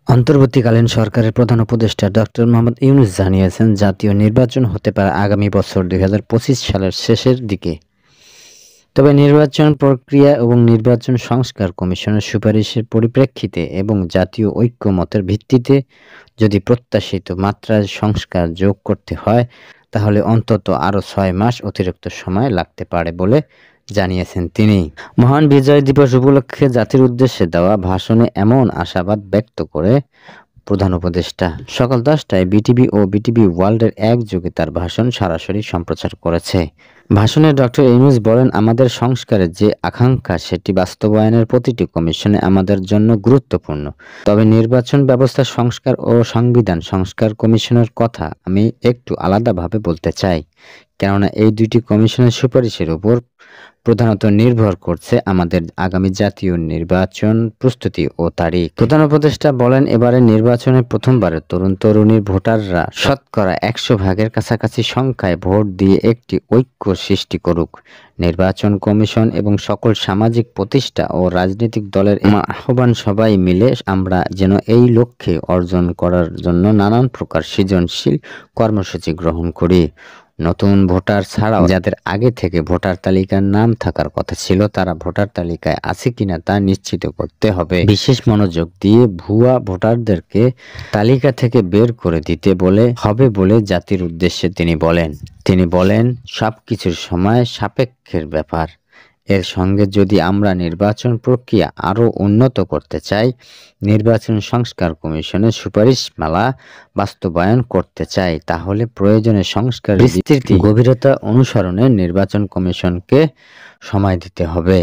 অন্তর্বর্তীকালীন সরকারের প্রধান উপদেষ্টা ডক্টর মোহাম্মদ ইউনূস জানিয়েছেন, জাতীয় নির্বাচন হতে পারে আগামী বছর ২০২৫ সালের শেষের দিকে। তবে নির্বাচন প্রক্রিয়া এবং নির্বাচন সংস্কার কমিশনের সুপারিশের পরিপ্রেক্ষিতে এবং জাতীয় ঐক্যমতের ভিত্তিতে যদি প্রত্যাশিত মাত্রায় সংস্কার যোগ করতে হয়, তাহলে অন্তত আরও ৬ মাস অতিরিক্ত সময় লাগতে পারে বলে জানিয়েছেন তিনি। মহান বিজয় দিবস উপলক্ষে জাতির উদ্দেশ্যে দেওয়া ভাষণে এমন আশাবাদ ব্যক্ত করে প্রধান উপদেষ্টা সকাল 10টায় বিটিভি ও বিটিভি ওয়ার্ল্ডের একযোগে তার ভাষণ সরাসরি সম্প্রচার করেছে। ভাষণে ডক্টর ইউনূস বলেন, আমাদের সংস্কারের যে আকাঙ্ক্ষা সেটি বাস্তবায়নের প্রতিটি কমিশনে আমাদের জন্য গুরুত্বপূর্ণ। তবে নির্বাচন ব্যবস্থা সংস্কার ও সংবিধান সংস্কার কমিশনের কথা আমি একটু আলাদাভাবে বলতে চাই, কেননা এই দুইটি কমিশনের সুপারিশের উপর প্রধানত নির্ভর করছে আমাদের আগামী জাতীয় নির্বাচন প্রস্তুতি ও তারিখ। প্রধান উপদেষ্টা বলেন, এবারে নির্বাচনে প্রথমবারের তরুণ-তরুণী ভোটাররা শতকরা ১০০% কাছাকাছি সংখ্যায় ভোট দিয়ে একটি ঐক্য সৃষ্টি করুক। নির্বাচন কমিশন এবং সকল সামাজিক প্রতিষ্ঠা ও রাজনৈতিক দলের আহ্বান, সবাই মিলে আমরা যেন এই লক্ষ্যে অর্জন করার জন্য নানান প্রকার সৃজনশীল কর্মসূচি গ্রহণ করি। নতুন ভোটার ছাড়াও যাদের আগে থেকে ভোটার তালিকার নাম থাকার কথা ছিল, তারা ভোটার তালিকায় আছে কিনা তা নিশ্চিত করতে হবে। বিশেষ মনোযোগ দিয়ে ভুয়া ভোটারদেরকে তালিকা থেকে বের করে দিতে হবে বলে জাতির উদ্দেশ্যে তিনি বলেন, সবকিছুর সময় সাপেক্ষের ব্যাপার। এর সঙ্গে যদি আমরা নির্বাচন প্রক্রিয়া আরও উন্নত করতে চাই, নির্বাচন সংস্কার কমিশনের সুপারিশমালা বাস্তবায়ন করতে চাই, তাহলে প্রয়োজনে সংস্কার বিস্তৃতি গভীরতা অনুসরণে নির্বাচন কমিশনকে সময় দিতে হবে।